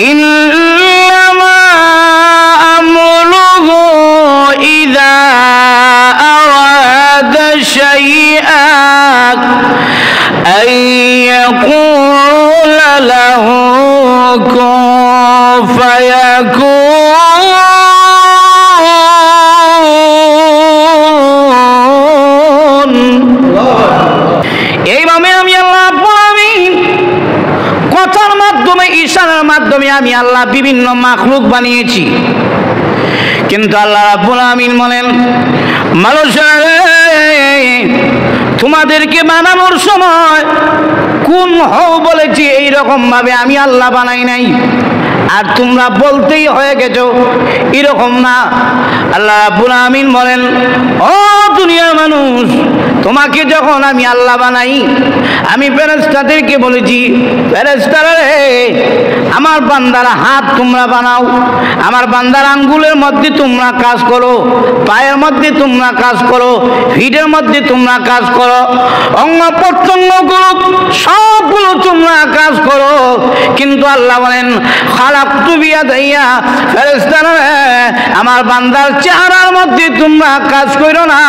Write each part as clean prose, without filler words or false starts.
ইন্নামা আমরুহু ইযা আরাদা শাইআন আন ইয়াকুলা লাহু কুন ফায়াকুন। এইভাবে আমি আল্লাহ কথার মাধ্যমে, ইশারার মাধ্যমে আমি আল্লাহ বিভিন্ন মাখলুক বানিয়েছি। কিন্তু আল্লাহ রাব্বুল আমিন বলেন, মানুষের তোমাদেরকে বানানোর সময় কোন হও বলেছি, এইরকম ভাবে আমি আল্লাহ বানাই নাই, আর তোমরা বলতেই হয়ে গেছো এরকম না। আল্লাহ রাব্বুল আমিন বলেন, ও দুনিয়ার মানুষ, তোমাকে যখন আমি আল্লাহ বানাই, আমি ফেরেশতাদেরকে বলেছি, ফেরেশতারা রে, আমার বান্দার হাত তোমরা বানাও, আমার বান্দার আঙ্গুলের মধ্যে তোমরা কাজ করো, পায়ের মধ্যে তোমরা কাজ করো, ফিটের মধ্যে তোমরা কাজ করো, অঙ্গ প্রত্যঙ্গগুলো সবগুলো তোমরা কাজ করো। কিন্তু আল্লাহ বলেন, খালাকতু বিয়াদাইয়া, ফেরেশতারা রে, আমার বান্দার চেহারার মধ্যে তোমরা কাজ করো না,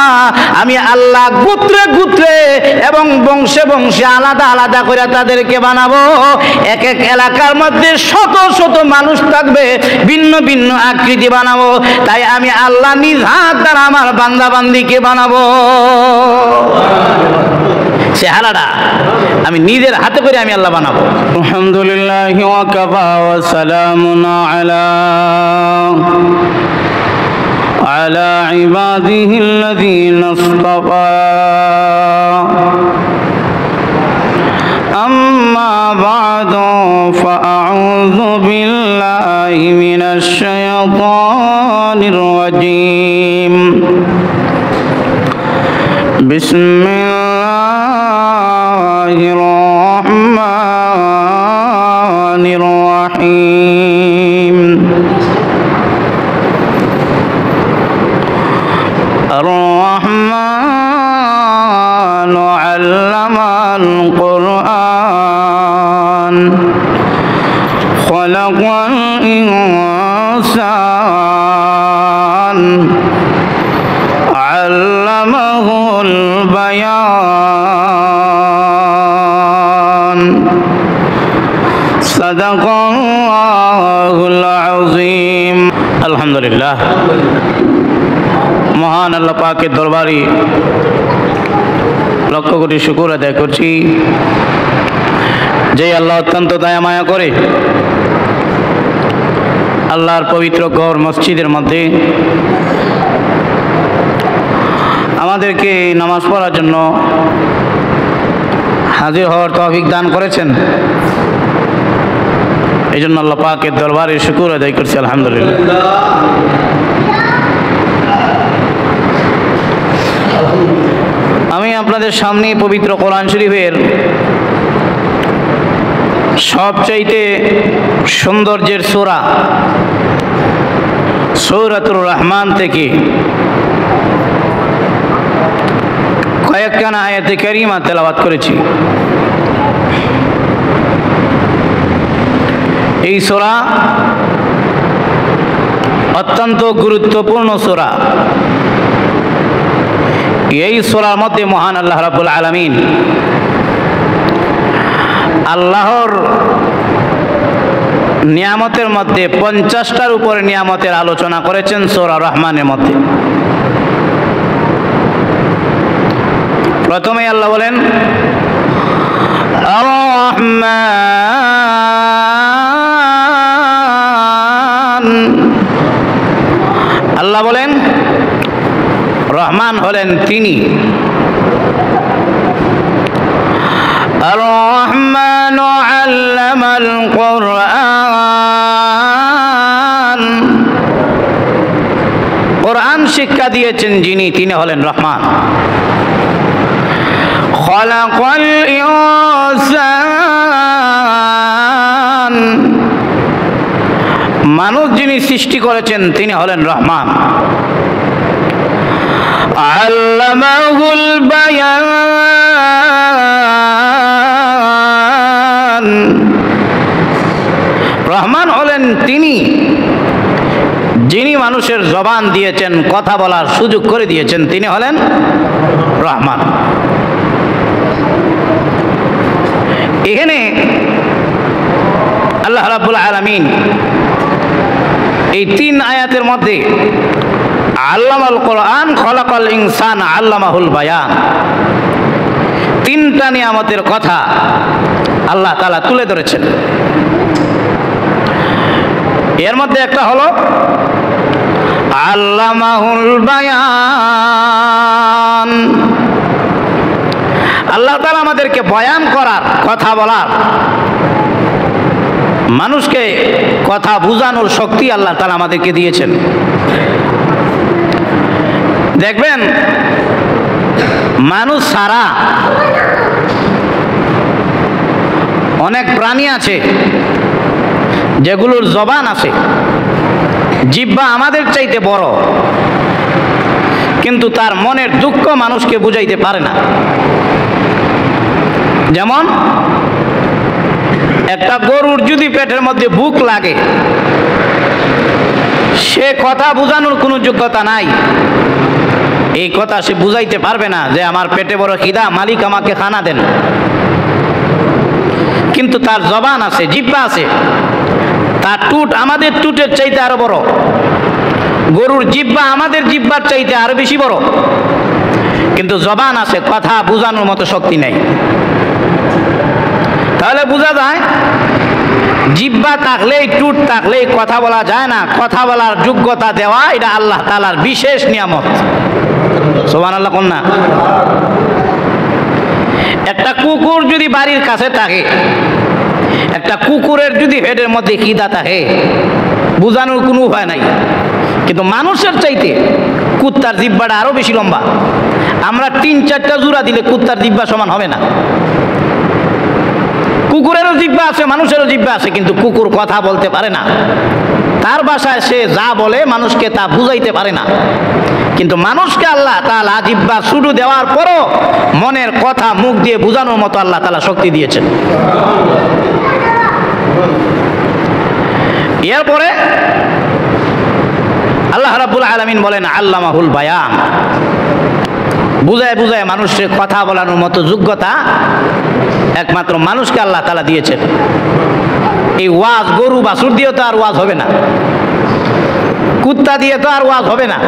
আমি আল্লাহ গোত্রে গোত্রে এবং বংশে বংশে আলাদা আলাদা করে তাদেরকে বানাবো। এক এক এলাকার মধ্যে শত শত মানুষ থাকবে, ভিন্ন ভিন্ন আকৃতি বানাবো। তাই আমি আল্লাহ নিজ হাত দ্বারা আমার বান্দা বান্দিকে বানাবো। চেহারাটা আমি নিজের হাতে করে আমি আল্লাহ বানাবো। আলহামদুলিল্লাহ ওয়া কাফা ওয়া সালামুন আলা ইবাদিহিল্লাযীনা ইসতাফা। أما بعد فأعوذ بالله من الشيطان الرجيم. بسم الله الرحمن الرحيم. الرحمن علم القرآن خلق الإنسان علمه البيان صدق الله العظيم. الحمد لله. মহান আল্লাহ পাকের দরবারে লক্ষ কোটি শুকর আদায় করছি, যে আল্লাহ অত্যন্ত দয়া মায়া করে আল্লাহর পবিত্র ঘর মসজিদের মধ্যে আমাদেরকে নামাজ পড়ার জন্য হাজির হওয়ার তৌফিক দান করেছেন। এই জন্য আল্লাহ পাকের দরবারে শুকর আদায় করছি, আলহামদুলিল্লাহ। আমি আপনাদের সামনে পবিত্র কোরআন শরীফের সবচাইতে সৌন্দর্যের সূরা সূরাতুর রহমান থেকে কয়েকখানা আয়াতে কারিমা তেলাওয়াত করেছি। এই সূরা অত্যন্ত গুরুত্বপূর্ণ সূরা। এই সূরার মধ্যে মহান আল্লাহ রাব্বুল আলামিন আল্লাহর নিয়ামতের মধ্যে 50টার উপরে নিয়ামতের আলোচনা করেছেন সূরা রহমানের মধ্যে। প্রথমে আল্লাহ বলেন আর-রহমান। আল্লাহ বলেন রহমান হলেন তিনি। আর-রহমান আল্লামাল কুরআন। কোরআন শিক্ষা দিয়েছেন যিনি, তিনি হলেন রহমান। খালাকাল ইনসান। মানুষ যিনি সৃষ্টি করেছেন তিনি হলেন রহমান। আল্লামাহুল বায়ান। রহমান হলেন তিনি যিনি মানুষের জবান দিয়েছেন, কথা বলার সুযোগ করে দিয়েছেন, তিনি হলেন রহমান। এখানে আল্লাহ রাব্বুল আলামিন এই 3 আয়াতের মধ্যে আল্লামাল কোরআন খলাকাল ইনসান আল্লামাহুল বায়ান, 3টা নিয়ামতের কথা আল্লাহ তাআলা তুলে ধরেছেন। এর মধ্যে একটা হলো আল্লামাহুল বায়ান। আল্লাহ তাআলা আমাদেরকে বয়ান করার, কথা বলার, মানুষকে কথা বোঝানোর শক্তি আল্লাহ তাআলা আমাদেরকে দিয়েছেন। দেখবেন মানুষ ছাড়া অনেক প্রাণী আছে যেগুলোর জবান আছে, জিহ্বা আমাদের চাইতে বড়, কিন্তু তার মনের দুঃখ মানুষকে বুঝাইতে পারে না। যেমন একটা গরুর যদি পেটের মধ্যে ভুক লাগে, সে কথা বোঝানোর কোনো যোগ্যতা নাই। এই কথা সে বুঝাইতে পারবে না যে আমার পেটে বড় খিদা, মালিক আমাকে খানা দেন। কিন্তু তার জবান আছে, জিহ্বা আছে, তার টুট আমাদের টুটের চাইতে আরো বড়। গরুর জিহ্বা আমাদের জিহ্বার চাইতে আরো বেশি বড়, কিন্তু জবান আছে, কথা বোঝানোর মতো শক্তি নাই। তাহলে বোঝা যায় জিহ্বা থাকলেই, টুট থাকলেই কথা বলা যায় না। কথা বলার যোগ্যতা দেওয়া এটা আল্লাহ তাআলার বিশেষ নিয়ামত। সুবহানাল্লাহ কোন না? একটা কুকুর যদি বাড়ির কাছে থাকে, একটা কুকুরের যদি পেটের মধ্যে খিদা থাকে, বোঝানোর কোনো উপায় নাই। কিন্তু মানুষের চাইতে কুত্তার জিহ্বাটা আরো বেশি লম্বা। আমরা 3-4টা জোড়া দিলে কুত্তার জিহ্বা সমান হবে না। কুকুরেরও জিহ্বা আছে, মানুষেরও জিহ্বা আছে, কিন্তু কুকুর কথা বলতে পারে না। তার ভাষায় সে যা বলে মানুষকে তা বুঝাইতে পারে না। কিন্তু মানুষকে আল্লাহ তাআলা জিহ্বা শুরু দেওয়ার পরও মনের কথা মুখ দিয়ে বোঝানোর মতো আল্লাহ তাআলা শক্তি দিয়েছেন। এরপরে আল্লাহ রাব্বুল আলামিন বলেন আল্লামাহুল বায়ান। বুঝায় বুঝায় মানুষের কথা বলানোর মতো যোগ্যতা একমাত্র মানুষকে আল্লাহ তাআলা দিয়েছেন। এই ওয়াজ গরু বাছুর দিয়ে তো আর ওয়াজ হবে না, কুত্তা দিয়ে তো আর ওয়াজ হবে না,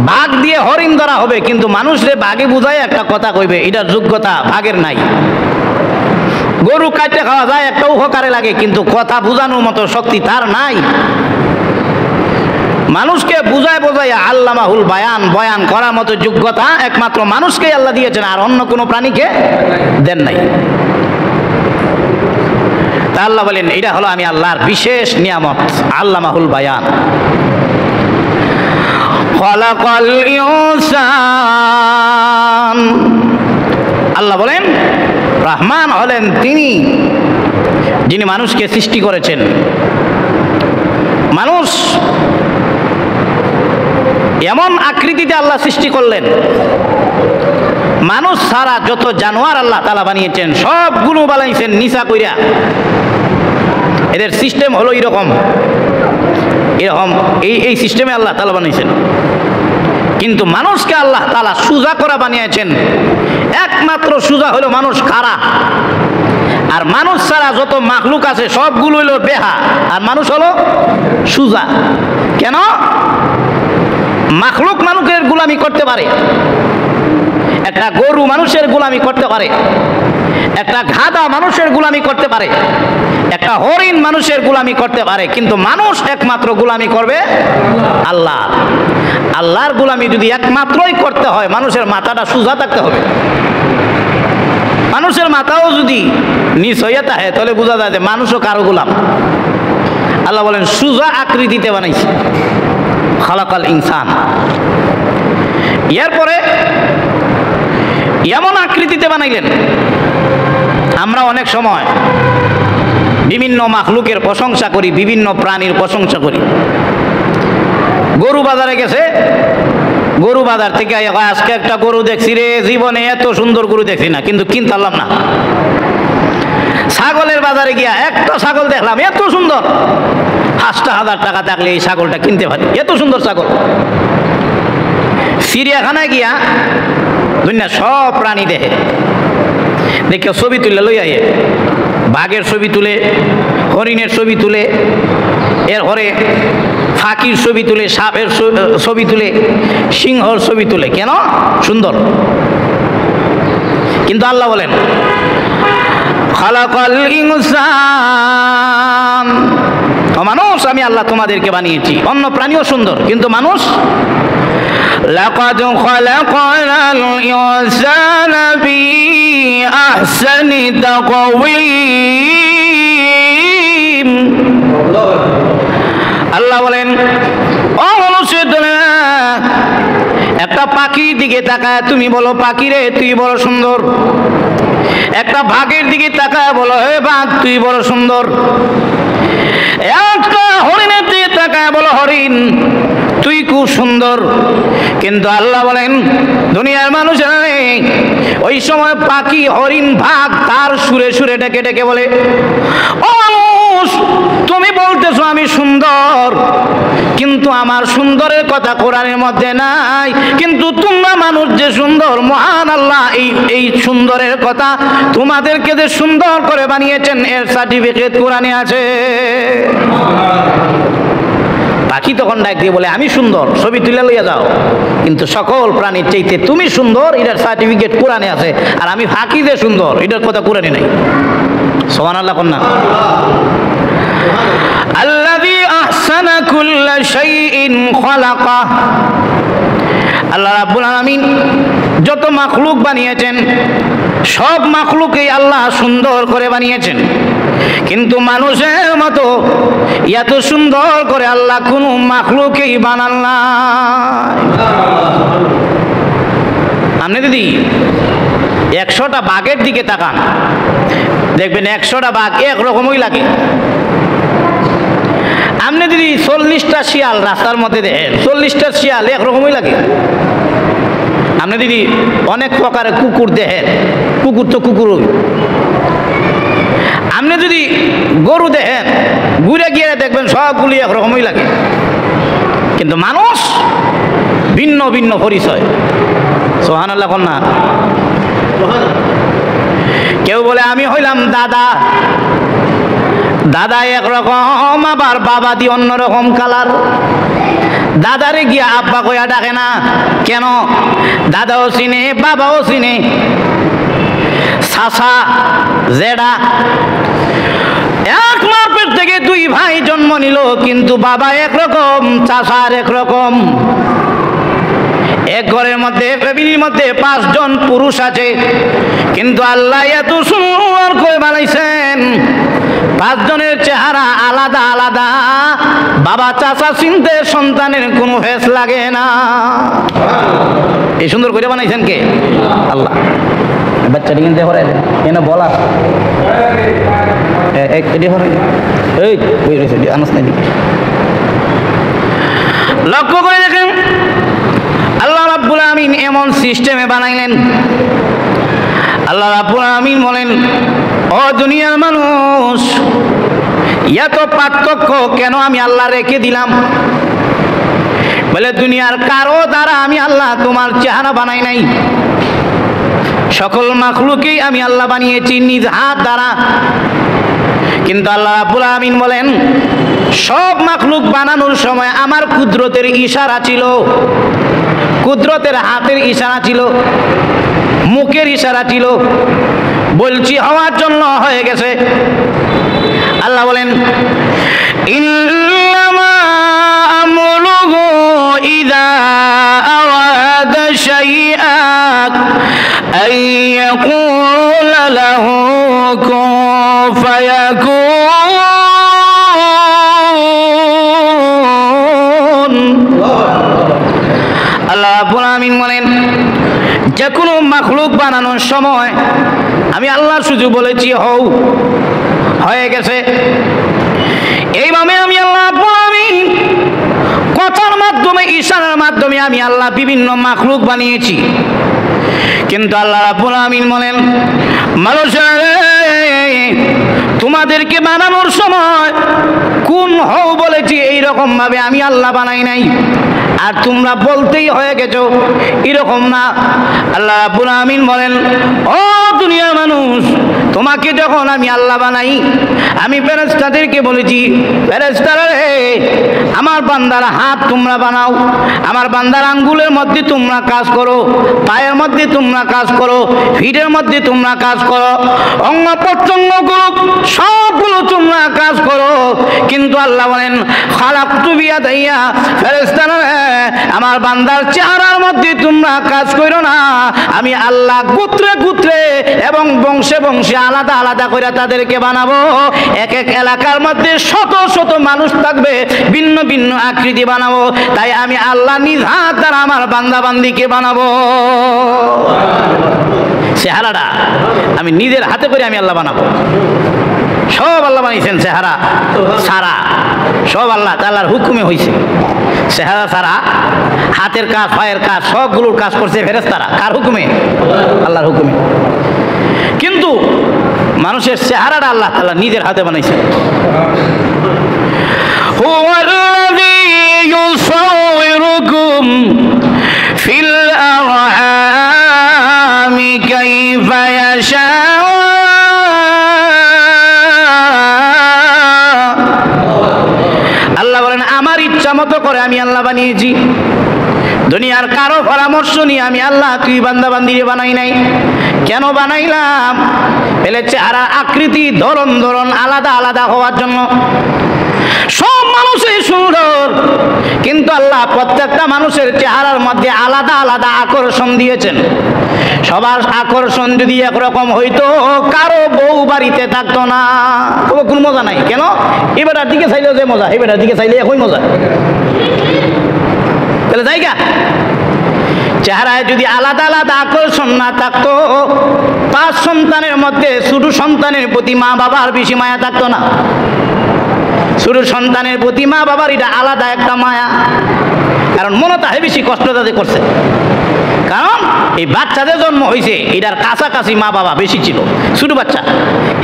বাঘ দিয়ে হরিণ ধরা হবে, কিন্তু মানুষরে বাঘে বুঝায় একটা কথা কইবে, এটার যোগ্যতা বাঘের নাই। গরু কাটতে খাওয়া যায়, একটা উপকারে লাগে, কিন্তু কথা বোঝানোর মতো শক্তি তার নাই। মানুষকে বুঝায় বোঝাইয়া আল্লামাহুল বায়ান, বয়ান করার মতো যোগ্যতা একমাত্র মানুষকেই আল্লাহ দিয়েছেন, আর অন্য কোনো প্রাণীকে দেন নাই। তা আল্লাহ বলেন এটা হলো আমি আল্লাহর বিশেষ নিয়ামত, আল্লামাহুল বায়ান। খলাকাল ইনসান, আল্লাহ বলেন রহমান হলেন তিনি যিনি মানুষকে সৃষ্টি করেছেন। মানুষ এমন আকৃতিতে আল্লাহ সৃষ্টি করলেন, মানুষ ছাড়া যত জানোয়ার আল্লাহ তাআলা বানিয়েছেন সবগুলো বানাইছেন নিশা কইরা। এদের সিস্টেম হলো এরকম, এই সিস্টেমে আল্লাহ তাআলা বানিয়েছেন। কিন্তু মানুষকে আল্লাহ তাআলা সুজা করা বানিয়েছেন। একমাত্র সুজা হলো মানুষ খাড়া, আর মানুষ ছাড়া যত মাখলুক আছে সবগুলো হলো বেহা, আর মানুষ হলো সুজা। কেন? মাখলুক মানুষের গোলামি করতে পারে, একটা গরু মানুষের গোলামি করতে পারে, একটা গাধা মানুষের গোলামি করতে পারে, একটা হরিণ মানুষের গোলামি করতে পারে, কিন্তু মানুষ একমাত্র গোলামি করবে আল্লাহ। আল্লাহর গোলামি যদি একমাত্রই করতে হয়, মানুষের মাথাটা সোজা থাকতে হবে। মানুষের মাথাও যদি নিচ হইয়া থাকে তাহলে বোঝা যায় যে মানুষও কারো গোলাম। আল্লাহ বলেন সোজা আকৃতিতে বানাইছে, খালাকাল ইনসান। এরপরে এমন আকৃতিতে বানাইলেন, আমরা অনেক সময় বিভিন্ন মাখলুকের প্রশংসা করি, বিভিন্ন প্রাণীর প্রশংসা করি। গরু বাজারে গেছে, গরু বাজার থেকে আজকে একটা গরু দেখছি রে, জীবনে এত সুন্দর গরু দেখছি না, কিন্তু কিনতে পারলাম না। ছাগলের বাজারে গিয়া একটা ছাগল দেখলাম এত সুন্দর, 5,000 টাকা থাকলে এই ছাগলটা কিনতে পারি, এত সুন্দর ছাগল। চিড়িয়াখানায় গিয়া দুনিয়া সব প্রাণী দেখে, দেখে ছবি তুলে লই আইয়ে, বাঘের ছবি তুলে, হরিণের ছবি তুলে, এরপরে ফাঁকির ছবি তুলে, সাপের ছবি তুলে, সিংহর ছবি তুলে। কেন? সুন্দর। কিন্তু আল্লাহ বলেন খালাকাল ইনসান, মানুষ আমি আল্লাহ তোমাদেরকে বানিয়েছি। অন্য প্রাণীও সুন্দর, কিন্তু মানুষ লাকাদ খালাকাল ইনসানা ফি আহসানি তাকওয়িম। আল্লাহ বলেন ও মানুষের দলে, একটা পাখির দিকে তাকায় তুমি বলো পাখি রে তুই বড় সুন্দর, একটা বাঘের দিকে তাকায় বলো হে বাঘ তুই বড় সুন্দর, একটা হরিণের দিকে তাকায় বলো হরিণ তুই খুব সুন্দর। কিন্তু আল্লাহ বলেন দুনিয়ার মানুষেরা ওই সময় পাখি হরিণ বাঘ তার সুরে সুরে ডেকে ডেকে বলে ও মানুষ তুমি বলতেছো আমি সুন্দর, কিন্তু আমার সুন্দরের কথা কোরআনের মধ্যে নাই, কিন্তু তোমরা মানুষ যে সুন্দর, মহান আল্লাহ এই সুন্দরের কথা তোমাদেরকে যে সুন্দর করে বানিয়েছেন এর সার্টিফিকেট কোরআনে আছে। পাখি তখন ডাক দিয়ে বলে আমি সুন্দর, ছবি তুলে লইয়া যাও, কিন্তু সকল প্রাণীর চাইতে তুমি সুন্দর এটার সার্টিফিকেট কোরআনে আছে, আর আমি ফাঁকি যে সুন্দর এটার কথা কোরআনে নাই। সুবহানাল্লাহ কন্যা। আল্লাযী আহসানা কুল্লা শাইইন খালাকা, আল্লাহ রাব্বুল আলামিন যত মাখলুক বানিয়েছেন সব মাখলুকই আল্লাহ সুন্দর করে বানিয়েছেন, কিন্তু মানুষের মতো এত সুন্দর করে আল্লাহ কোনো মাখলুকই বানান না। আপনি যদি 100টা বাঘের দিকে তাকান দেখবেন 100টা বাঘ একরকমই লাগে। আপনি যদি 40টা শিয়াল রাস্তার মধ্যে দেখেন 40টা শিয়াল একরকমই লাগে। আপনি যদি অনেক প্রকারের কুকুর দেখেন, কুকুর তো কুকুরই। আপনি যদি গরু দেখেন ঘুরে গিয়ে দেখবেন সবগুলি একরকমই লাগে, কিন্তু মানুষ ভিন্ন ভিন্ন পরিচয়। সুবহানাল্লাহ কন্যা। কেউ বলে আমি হইলাম দাদা, দাদা একরকম, আবার বাবা দিয়ে অন্যরকম কালার। দাদারে গিয়া আব্বা কইয়া ডাকে না, কেন? দাদাও চিনে বাবাও চিনে, চাচা জেডা এক মার পেট থেকে 2 ভাই জন্ম নিল, কিন্তু বাবা একরকম চাচা আর একরকম। এক ঘরের মধ্যে ফ্যামিলির মধ্যে 5 জন পুরুষ আছে, কিন্তু আল্লাহ এত সুন্দর করে বানাইছেন 5 জনের চেহারা আলাদা আলাদা, বাবা চাচা চিনতে সন্তানের কোনো ফেস লাগে না। এই সুন্দর করে বানাইছেন কে? আল্লাহ। বাচ্চাটি কিনতে হরে কেন বলা লক্ষ্য করে দেখেন আল্লাহ রাব্বুল আমিন এমন সিস্টেমে বানাইলেন। আল্লাহ রাব্বুল আমিন বলেন ও দুনিয়ার মানুষ এত পার্থক্য কেন আমি আল্লাহ রেখে দিলাম? বলে দুনিয়ার কারো দ্বারা আমি আল্লাহ তোমার চেহারা বানাই নাই, সকল মাখলুকই আমি আল্লাহ বানিয়েছি নিজ হাত দ্বারা। কিন্তু আল্লাহ রাব্বুল আমিন বলেন সব মাখলুক বানানোর সময় আমার কুদরতের ইশারা ছিল, কুদরতের হাতের ইশারা ছিল, মুখের ইশারা ছিল, বলছি হওয়ার জন্য হয়ে গেছে। আল্লাহ বলেন ইন্নামা আমরুহু ইযা আরাদা শাইআন আইয়াকুলা লাহু কুন ফায়াকুন। আল্লাহ রাব্বুল আমিন বলেন যে কোনো মাখলুক বানানোর সময় আমি আল্লাহ শুধু বলেছি হও, হয়ে গেছে। এইভাবে আমি আল্লাহ রাব্বুল আমিন কথার মাধ্যমে ইশারার মাধ্যমে আমি আল্লাহ বিভিন্ন মাখলুক বানিয়েছি। কিন্তু আল্লাহ রাব্বুল আমিন বলেন, মানুষের তোমাদেরকে বানানোর সময় কোন হও বলেছি এইরকম ভাবে আমি আল্লাহ বানাই নাই, আর তোমরা বলতেই হয়ে গেছো এরকম না। আল্লাহ রাব্বুল আমিন বলেন, ও দুনিয়ার মানুষ, তোমাকে যখন আমি আল্লাহ বানাই, আমি ফেরেশতাদেরকে বলেছি, ফেরেশতারা রে, আমার বান্দার হাত তোমরা বানাও, আমার বান্দার আঙ্গুলের মধ্যে তোমরা কাজ করো, পায়ের মধ্যে তোমরা কাজ করো, ফিটের মধ্যে তোমরা কাজ করো, অঙ্গ প্রত্যঙ্গগুলো সবগুলো তোমরা কাজ করো। কিন্তু আল্লাহ বলেন, খালাকতু বিয়াদাইয়া, ফেরেশতারা রে, আমার বান্দার চেহারার মধ্যে তোমরা কাজ করো না। আমি আল্লাহ গোত্রে গোত্রে এবং বংশে বংশে আলাদা আলাদা করে তাদেরকে বানাবো। এক এক এলাকার মধ্যে শত শত মানুষ থাকবে, ভিন্ন ভিন্ন আকৃতি বানাবো। তাই আমি আল্লাহ নিজ হাত দ্বারা আমার বান্দা বান্দিকে বানাবো। চেহারাটা আমি নিজের হাতে করে আমি আল্লাহ বানাবো। সব আল্লাহ বানিয়েছেন, চেহারা সারা সব আল্লাহ তাআলার হুকুমে হয়েছে। চেহারা সারা, হাতের কাজ, পায়ের কাজ, সবগুলোর কাজ করছে ফেরেশতারা। কার হুকুমে? আল্লাহর হুকুমে। কিন্তু মানুষের চেহারাটা আল্লাহ তাআলা নিজের হাতে বানাইছে। হুয়াল্লাযী ইউসাউইরুকুম ফিল আরহামি কাইফা ইয়াশা। আল্লাহ বলেন, আমার ইচ্ছা মতো করে আমি আল্লাহ বানিয়েছি। দুনিয়ার কারো পরামর্শ নিয়ে আমি আল্লাহ তুই বান্দা বান্দিরে বানাই নাই। কেন বানাইলাম? এলে চেহারা, আকৃতি, ধরন আলাদা আলাদা হওয়ার জন্য। সব মানুষই সুন্দর, কিন্তু আল্লাহ প্রত্যেকটা মানুষের চেহারার মধ্যে আলাদা আলাদা আকর্ষণ দিয়েছেন। সবার আকর্ষণ যদি একরকম হইতো, কারো বউ বাড়িতে থাকতো না। কোনো মজা নাই। কেন? এবারের দিকে চাইলেও যে মজা, এবারের দিকে চাইলে একই মজা। তাহলে জায়গা চেহারায় যদি আলাদা আলাদা আকর্ষণ না থাকতো, 5 সন্তানের মধ্যে ছোট সন্তানের প্রতি মা বাবার বেশি মায়া থাকতো না। ছোট সন্তানের প্রতি মা বাবার এটা আলাদা একটা মায়া, কারণ মনে তাহে বেশি কষ্ট তাদের করছে। কারণ এই বাচ্চাদের জন্ম হয়েছে, এটার কাছাকাছি মা বাবা বেশি ছিল। ছোট বাচ্চা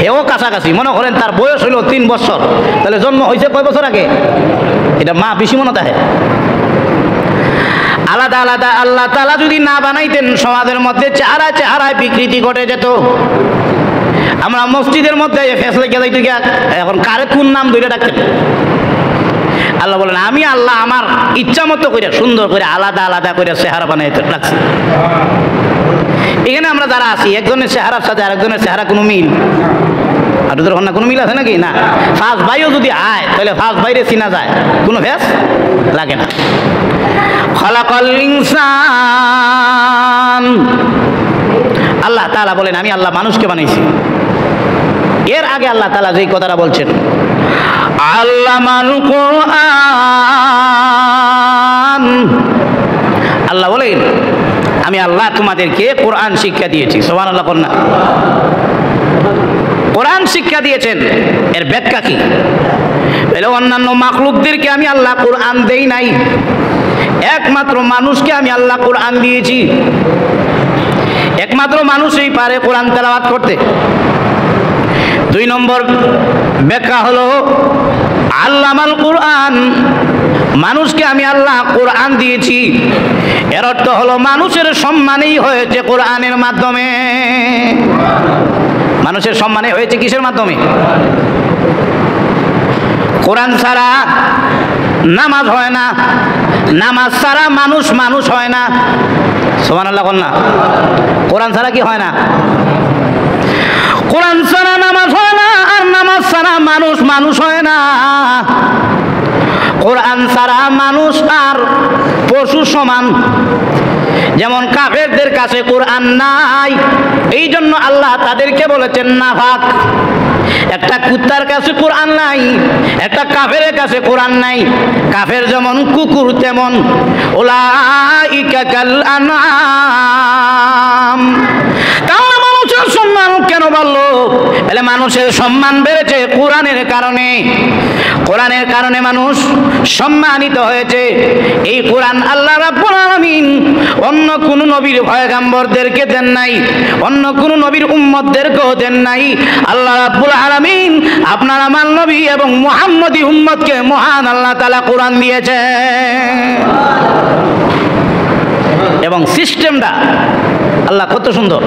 হেও কাছাকাছি, মনে করেন তার বয়স হইল 3 বছর, তাহলে জন্ম হয়েছে কয় বছর আগে? এটা মা বেশি মনে তাহে। আলাদা আলাদা আল্লাহ তাআলা যদি না বানাইতেন, সমাজের মধ্যে চেহারায় বিকৃতি ঘটে যেত। আমরা মসজিদের মধ্যে ফেসলে গেলে এখন কারে কোন নাম ধরে ডাকতেন? আল্লাহ বলেন, আমি আল্লাহ আমার ইচ্ছা মতো করে সুন্দর করে আলাদা আলাদা করে চেহারা বানাইতে রাখছি। এখানে আমরা যারা আছি, একজনের চেহারার সাথে আরেকজনের চেহারা কোনো মিল, আর তোদের না কোনো মিল আছে নাকি? না। 5 ভাইও যদি আয়, তাহলে 5 ভাইরে চিনা যায়, কোনো ভেস লাগে না। খালাকাল ইনসান, আল্লাহ তাআলা বলেন, আমি আল্লাহ মানুষকে বানাইছি। এর আগে আল্লাহ তাআলা যেই কথাটা বলছেন, আল্লামাল কুরআন, আল্লাহ বলেন, আমি আল্লাহ তোমাদেরকে কোরআন শিক্ষা দিয়েছি। সুবহানাল্লাহ বলেন না? কোরআন শিক্ষা দিয়েছেন, এর ব্যাখ্যা কি? বলে অন্যান্য মাখলুকদেরকে আমি আল্লাহ কোরআন দেই নাই, একমাত্র মানুষকে আমি আল্লাহ কোরআন দিয়েছি। একমাত্র মানুষই পারে কোরআন তেলাওয়াত করতে। 2 নম্বর ব্যাখ্যা হলো, আল্লামাল কোরআন, মানুষকে আমি আল্লাহ কোরআন দিয়েছি। এর অর্থ হলো মানুষের সম্মানই হয়েছে কোরআনের মাধ্যমে। মানুষের সম্মানই হয়েছে কিসের মাধ্যমে? কোরআন ছাড়া নামাজ হয় না, নামাজ ছাড়া মানুষ হয় না। সুবহানাল্লাহ বল না? কোরআন ছাড়া কি হয় না? কোরআন ছাড়া নামাজ হয় না, আর নামাজ ছাড়া মানুষ হয় না। কোরআন ছাড়া মানুষ আর পশু সমান। যেমন কাফেরদের কাছে কোরআন নাই, এই জন্য আল্লাহ তাদেরকে বলেছেন নাফাক। একটা কুত্তার কাছে কোরআন নাই, একটা কাফেরের কাছে কোরআন নাই। কাফের যেমন কুকুর, তেমন উলাইকা কাল আনআম। তাহলে মানুষের সম্মান কেন বাড়লো? তাহলে মানুষের সম্মান বেড়েছে কোরআনের কারণে। কোরআনের কারণে মানুষ সম্মানিত হয়েছে। এই কোরআন আল্লাহ রাব্বুল আলামিন অন্য কোন নবীর পয়গম্বরদেরকে দেন নাই, অন্য কোন নবীর উম্মতদেরকেও দেন নাই। আল্লাহ রাব্বুল আলামিন আপনার আমার নবী এবং মুহাম্মদী উম্মতকে মহান আল্লাহ তাআলা কোরআন দিয়েছে। এবং সিস্টেমটা আল্লাহ কত সুন্দর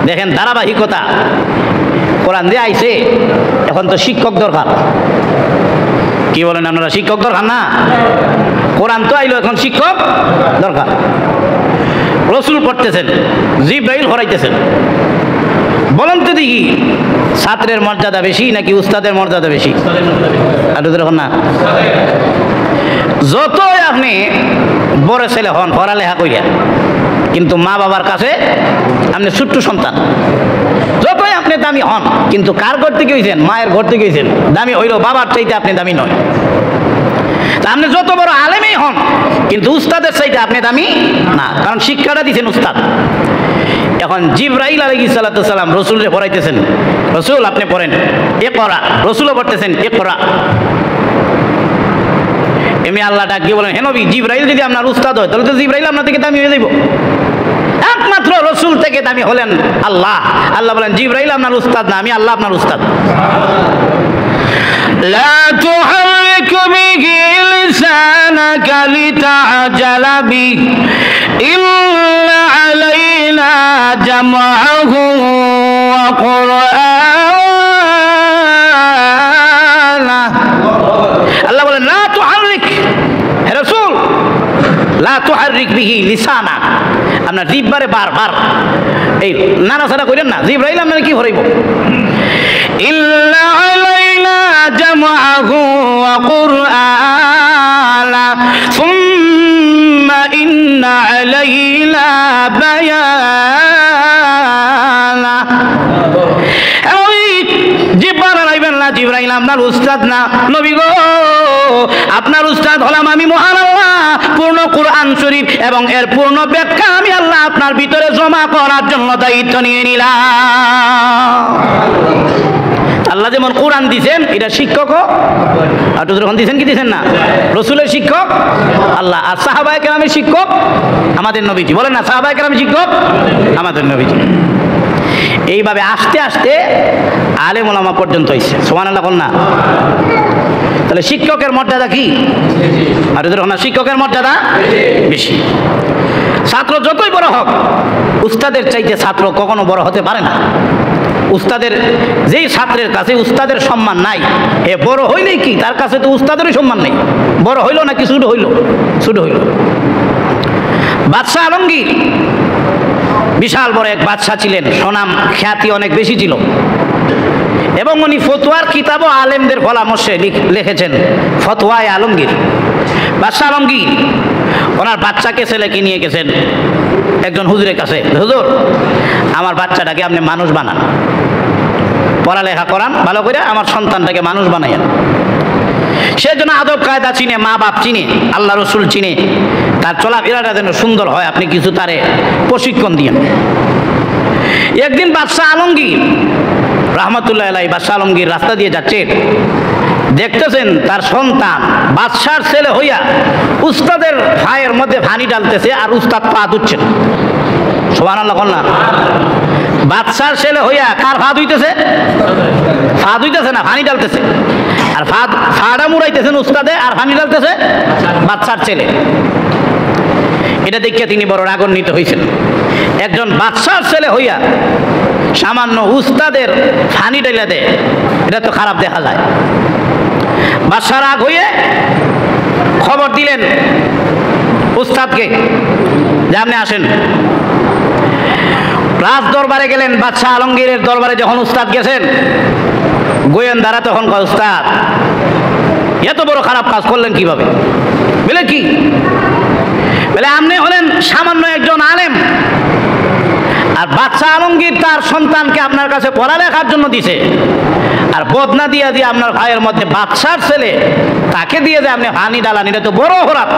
দেখেন, ধারাবাহিকতা। কোরআন দিয়ে আইছে, এখন তো শিক্ষক দরকার। কি বলেন আপনারা, শিক্ষক দরকার না? কোরআন তো আইলো, এখন শিক্ষক দরকার। রসুল পড়তেছেন, জিবরাইল হরাইতেছেন। বলেন তো দেখি, ছাত্রের মর্যাদা বেশি নাকি উস্তাদের মর্যাদা বেশি? আর দেখুন না, যতই আপনি বড় ছেলে হন পড়ালেখা কইরা, কিন্তু মা বাবার কাছে আপনি ছোট্ট সন্তান। যতই আপনি দামি হন, কিন্তু কার ঘর থেকে হয়েছেন? মায়ের ঘর থেকে হয়েছেন। দামি হইল বাবার চাইতে আপনি দামি নয়। আপনি যত বড় আলেমই হন, কিন্তু উস্তাদের চাইতে আপনি দামি না, কারণ শিক্ষাটা দিয়েছেন উস্তাদ। এখন জিবরাইল আলাইহিস সালাতু সালাম রসুলরে পড়াইতেছেন, রসুল আপনি পড়েন, ইকরা। রসুলও পড়তেছেন ইকরা। এমনি আল্লাহ ডাক দিয়ে বলেন, হে নবী, জিবরাইল যদি আপনার উস্তাদ হয়, তাহলে তো জিবরাইল আপনার থেকে দামি হয়ে যাইব। একমাত্র রসুল থেকে দামি হলেন আল্লাহ। আল্লাহ বলেন, জিবরাইল আপনার উস্তাদ না, আমি আল্লাহ আপনার উস্তাদ। লা তুহাররিক বিহি লিসানাকা লিতা'জালা বিহি ইন্না আলাইনা জামআহু ওয়া কুরআনা। আল্লাহ বলেন, লা তুহাররিক, হে রাসূল, লা তুহাররিক বিহি লিসানা, আপনার জিহ্বারে বারবার এই নাড়াচাড়া করেন না। জিবরাইল আপনার কি হরাইব? ইন্না আলাইনা জামআহু ওয়া কুরআনা সুম্মা ইন্না আলাইনা বায়ানা। ওই জিহ্বার লাইবেন না, জিবরাইল আপনার উস্তাদ না। নবী গো, আপনার উস্তাদ হলাম আমি, মহান আল্লাহ। পূর্ণ কোরআন শরীফ এবং এর পূর্ণ ব্যাখ্যা আমি আল্লাহ আপনার ভিতরে জমা করার জন্য দায়িত্ব নিয়ে নিলাম। আল্লাহ যেমন কোরআন দিয়েছেন, এটা শিক্ষকও আর যখন দিয়েছেন, কি দিয়েছেন না? রসুলের শিক্ষক আল্লাহ, আর সাহাবায়ে কেরামের শিক্ষক আমাদের নবীজি। বলেন না, সাহাবায়ে কেরামের শিক্ষক আমাদের নবীজি। এইভাবে আস্তে আস্তে আলেম ওলামা পর্যন্ত হয়েছে। সুবহানাল্লাহ বল না। তাহলে শিক্ষকের মর্যাদা কি? আর না, শিক্ষকের মর্যাদা বেশি। ছাত্র যতই বড় হোক, উস্তাদের চাইতে ছাত্র কখনো বড় হতে পারে না। উস্তাদের, যেই ছাত্রের কাছে উস্তাদের সম্মান নাই, এ বড় হইলেই কি তার কাছে তো উস্তাদেরই সম্মান নেই। বড় হইল নাকি ছোট হইল? ছোট হইল। বাদশাহ আলমগীর বিশাল বড় এক বাদশাহ ছিলেন, সুনাম খ্যাতি অনেক বেশি ছিল। এবং উনি ফতোয়ার কিতাবও আলেমদের পরামর্শে লিখেছেন, ফতোয়ায়ে আলমগীর। বাদশাহ আলমগীর ওনার বাচ্চাকে ছেলেকে নিয়ে গেছেন একজন হুজুরের কাছে, হুজুর আমার বাচ্চাটাকে আপনি মানুষ বানান, পড়ালেখা করান ভালো করে, আমার সন্তানটাকে মানুষ বানাইয়েন। সেজন্য আদব কায়দা চিনে, মা বাপ চিনে, আল্লাহ রসুল চিনে, তার চলাফেরাটা যেন সুন্দর হয়, আপনি কিছু তারে প্রশিক্ষণ দিয়েন। একদিন বাদশাহ আলমগীর রহমতুল্লাহ আলাইহি, বাদশাহ আলমগীর রাস্তা দিয়ে যাচ্ছে, দেখতেছেন তার সন্তান বাদশার ছেলে হইয়া উস্তাদের ভাইয়ের মধ্যে পানি ডালতেছে, আর উস্তাদ পা ধুচ্ছেন। সুবহানাল্লাহ বল না। বাদশার ছেলে হইয়া কার পা ধুইতেছে? পা ধুইতেছে না, পানি ডালতেছে। আর ফাড়া মুড়াইতেছেন উস্তাদে, আর পানি ডালতেছে বাদশার ছেলে। এটা দেখে তিনি বড় রাগান্বিত হয়েছেন। একজন বাদশার ছেলে হইয়া সামান্য উস্তাদের পানি ডাইলা দেয়, এটা তো খারাপ দেখা যায়। বাদশা রাগ হয়ে খবর দিলেন উস্তাদকে যে আপনি আসেন। রাজ দরবারে গেলেন, বাদশাহ আলমগীরের দরবারে যখন উস্তাদ গেছেন, গোয়েন্দারা তখন কয়, উস্তাদ এত বড় খারাপ কাজ করলেন কিভাবে? বলে কি? বলে আপনি হলেন সামান্য একজন আলেম, আর বাদশাহ আলমগীর তার সন্তানকে আপনার কাছে পড়ালেখার জন্য দিছে, আর বদনা দিয়ে দিয়ে আপনার ভাইয়ের মধ্যে বাদশার ছেলে তাকে দিয়ে যে আপনি হানি ডালান, এটা তো বড় অপরাধ।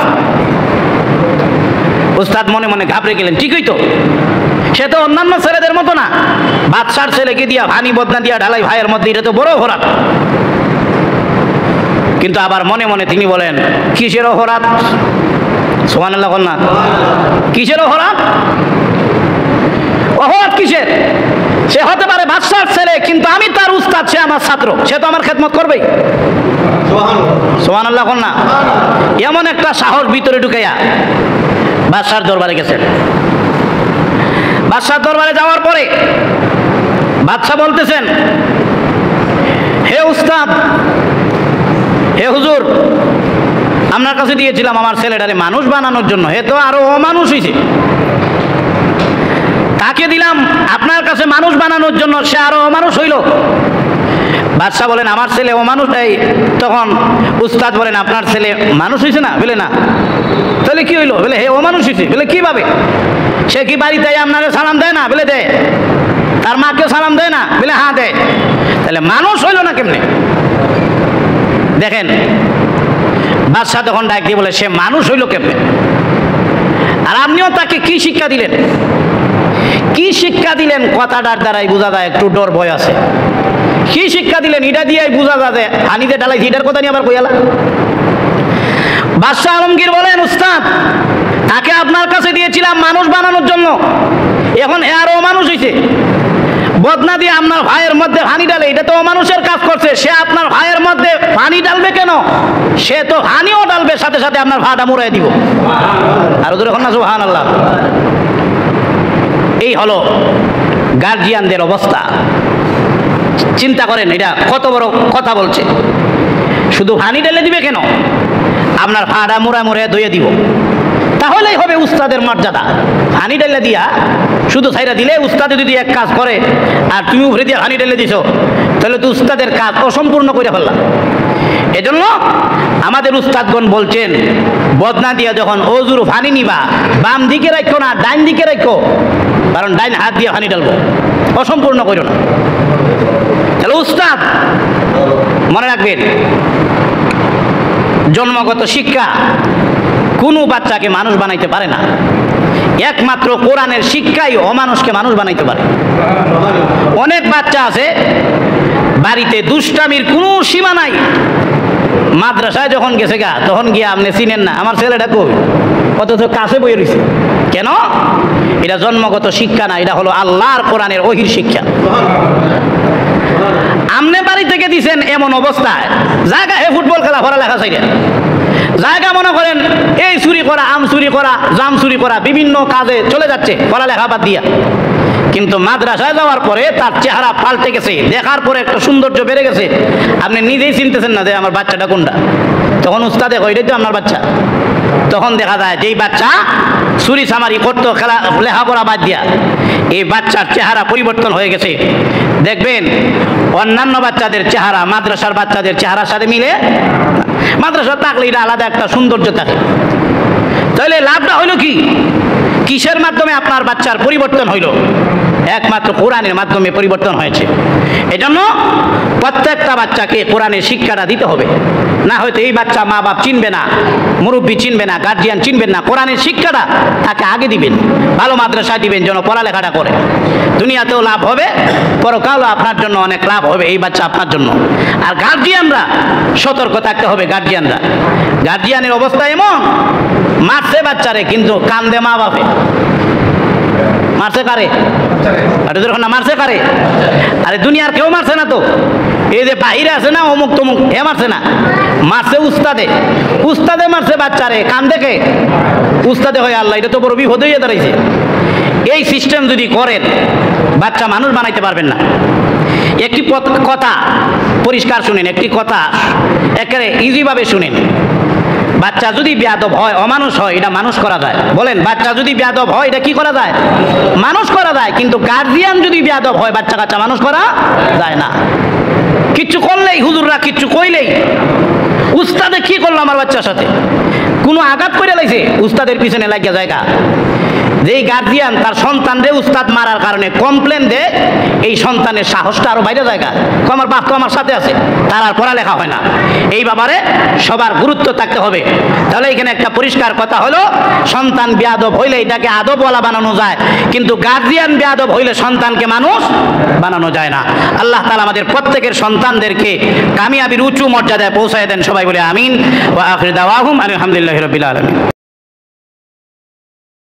উস্তাদ মনে মনে ঘাবড়ে গেলেন, ঠিকই তো, সে তো অন্যান্য ছেলেদের মতো না, বাদশার ছেলেকে দিয়া হানি বদনা দিয়া ঢালাই ভাইয়ের মধ্যে, এটা তো বড় অপরাধ। কিন্তু আবার মনে মনে তিনি বলেন, কিসের অপরাধ? সুবহানাল্লাহ বল না, কিসের অপরাধ? অপরাধ কিসের? সে হতে পারে বাদশার ছেলে, কিন্তু আমি তার উস্তাদ, সে আমার ছাত্র, সে তো আমার খেদমত করবেই। সুবহানাল্লাহ বল না। এমন একটা সাহস ভিতরে ঢুকাইয়া বাদশার দরবারে গেছেন। বাদশার দরবারে যাওয়ার পরে বাদশা বলতেছেন, হে উস্তাদ, হে হুজুর, আপনার কাছে দিয়েছিলাম আমার ছেলেটারে মানুষ বানানোর জন্য, হে তো আরো অমানুষ হয়েছে। তাকে দিলাম আপনার কাছে মানুষ বানানোর জন্য, সে আরো অমানুষ হইল। বাদশা বলেন, আমার ছেলে অমানুষ। তখন উস্তাদ বলেন, আপনার ছেলে মানুষ হয়েছে না? বলে না। তাহলে কি হইলো? বলে হে অমানুষ হয়েছে। বলে কিভাবে? সে কি বাড়িতে আপনারে সালাম দেয় না? বলে দেয়। তার মাকে সালাম দেয় না? বলে হ্যাঁ দেয়। তাহলে মানুষ হইল না কেমনে? দেখেন, বাদশা তখন ডাক দিয়ে বলে, সে মানুষ হইল কেমনে? আর আপনিও তাকে কি শিক্ষা দিলেন? কি শিক্ষা দিলেন? কথাটার দ্বারাই বোঝা যায় একটু ডর ভয় আছে। কি শিক্ষা দিলেন? এটা দিয়েই বোঝা যায় হানিতে ডালাইছি, এটার কথা নিয়ে আবার কইয়ালা। বাদশা আলমগীর বলেন, উস্তাদ, তাকে আপনার কাছে দিয়েছিলাম মানুষ বানানোর জন্য, এখন এ আরো অমানুষ হয়েছে। বদনা দিয়ে আপনার ভাইয়ের মধ্যে পানি ডালে, এটা তো অমানুষের কাজ করছে। সে আপনার ভাইয়ের মধ্যে পানি ডালবে কেন? সে তো পানিও ডালবে, সাথে সাথে আপনার ভাটা মুড়াই দিব। আর ওদের এখন না সুবহানাল্লাহ। এই হলো গার্জিয়ানদের অবস্থা। চিন্তা করেন এটা কত বড় কথা বলছে। শুধু পানি ঢেলে দিবে কেন? আপনার ভাড়া মুড়া মুড়ে ধুয়ে দিব, তাহলেই হবে উস্তাদের মর্যাদা। হানি ঢেলে দিয়া শুধু ছাইরা দিলে, উস্তাদে যদি এক কাজ করে আর তুমি উপরে দিয়ে হানি ঢেলে দিছো, তাহলে তো উস্তাদের কাজ অসম্পূর্ণ করে ফেললাম। এজন্য আমাদের উস্তাদগণ বলছেন, বদনা দিয়া যখন অজুর পানি নিবা, বাম দিকে রাখো না, ডাইন দিকে রাখো, কারণ ডাইন হাত দিয়ে পানি ঢালবো, অসম্পূর্ণ করো না। তাহলে উস্তাদ মনে রাখবেন, জন্মগত শিক্ষা কোনো বাচ্চাকে মানুষ বানাইতে পারে না। একমাত্র কোরআনের শিক্ষাই অমানুষকে মানুষ বানাইতে পারে। অনেক বাচ্চা আছে বাড়িতে দুষ্টামির কোনো সীমা নাই, মাদ্রাসায় যখন গেছে গা তখন গিয়ে আপনি চিনেন না আমার ছেলেটা কই, অথচ কাছে বইয়ে রয়েছে। কেন? এটা জন্মগত শিক্ষা না, এটা হলো আল্লাহর কোরআনের ওহির শিক্ষা। আমনে বাড়ি থেকে দিছেন এমন অবস্থায় জায়গা হে ফুটবল খেলা, পড়ালেখা চাইলে জায়গা মনে করেন এই চুরি করা, আম চুরি করা, জাম চুরি করা, বিভিন্ন কাজে চলে যাচ্ছে পড়ালেখা বাদ দিয়া। কিন্তু মাদ্রাসায় যাওয়ার পরে তার চেহারা পাল্টে গেছে, দেখার পরে একটা সৌন্দর্য বেড়ে গেছে। আপনি নিজেই চিনতেছেন না যে আমার বাচ্চাটা কোনটা। তখন উস্তাদে কই, এটাই তো আপনার বাচ্চা। তখন দেখা যায় যেই বাচ্চা চুরি চামারি করতো খেলা লেখাপড়া বাদ দিয়া, এই বাচ্চার চেহারা পরিবর্তন হয়ে গেছে। দেখবেন অন্যান্য বাচ্চাদের চেহারা মাদ্রাসার বাচ্চাদের চেহারার সাথে মিলে। মাদ্রাসা থাকলে এটা আলাদা একটা সৌন্দর্য থাকে। তাহলে লাভটা হইল কি? কিসের মাধ্যমে আপনার বাচ্চার পরিবর্তন হইল? একমাত্র কোরআনের মাধ্যমে পরিবর্তন হয়েছে। এজন্য প্রত্যেকটা বাচ্চাকে কোরআনের শিক্ষাটা দিতে হবে, না হয়তো এই বাচ্চা মা বাপ চিনবে না, মুরব্বী চিনবে না, গার্জিয়ান চিনবেন না। কোরআনের শিক্ষাটা তাকে আগে দিবেন, ভালো মাদ্রাসা দিবেন যেন পড়ালেখাটা করে। দুনিয়াতেও লাভ হবে, পরকালও আপনার জন্য অনেক লাভ হবে এই বাচ্চা আপনার জন্য। আর গার্জিয়ানরা সতর্ক থাকতে হবে। গার্জিয়ানের অবস্থা এমন, মারছে বাচ্চারে কিন্তু কান্দে মা বাপে। মারছে কারে? না মারছে কারে? আরে দুনিয়ার কেউ মারছে না তো, এই যে বাহিরে আছে না অমুক তমুক, হে মারছে না, মারছে উস্তাদে। উস্তাদে মারছে বাচ্চারে, কান্দে কে? উস্তাদে হয় আল্লাহ। এটা তো বড় বিপদ হয়ে দাঁড়াইছে। এই সিস্টেম যদি করেন, বাচ্চা মানুষ বানাইতে পারবেন না। একটি কথা পরিষ্কার শুনেন, একটি কথা একেবারে ইজিভাবে শুনেন। বাচ্চা যদি বেয়াদব হয়, অমানুষ হয়, এটা মানুষ করা যায়। বলেন, বাচ্চা যদি বেয়াদব হয় এটা কি করা যায়? মানুষ করা যায়। কিন্তু গার্জিয়ান যদি বেয়াদব হয়, বাচ্চা কাচ্চা মানুষ করা যায় না। কিচ্ছু করলেই, হুজুররা কিচ্ছু কইলেই, উস্তাদে কি করলো করলো আমার বাচ্চার সাথে, কোনো আঘাত করে লাইছে, উস্তাদের পিছনে লাগিয়া জায়গা। যেই গার্জিয়ান তার সন্তানরে উস্তাদ মারার কারণে কমপ্লেন দেয়, এই সন্তানের সাহসটা আরো বাইরে জায়গা, আমার বাপ তো আমার সাথে আছে, তার আর পড়ালেখা হয় না। এই ব্যাপারে সবার গুরুত্ব থাকতে হবে। তাহলে এখানে একটা পরিষ্কার কথা হলো, সন্তান বেয়াদব হইলে এটাকে আদবওয়ালা বানানো যায়, কিন্তু গার্জিয়ান বেয়াদব হইলে সন্তানকে মানুষ বানানো যায় না। আল্লাহ তাআলা আমাদের প্রত্যেকের সন্তানদেরকে কামিয়াবির উঁচু মর্যাদায় পৌঁছায় দেন। সবাই বলে আমিন। ওয়া আখির দাওয়াহুম আলহামদুলিল্লাহি রাব্বিল আলামিন।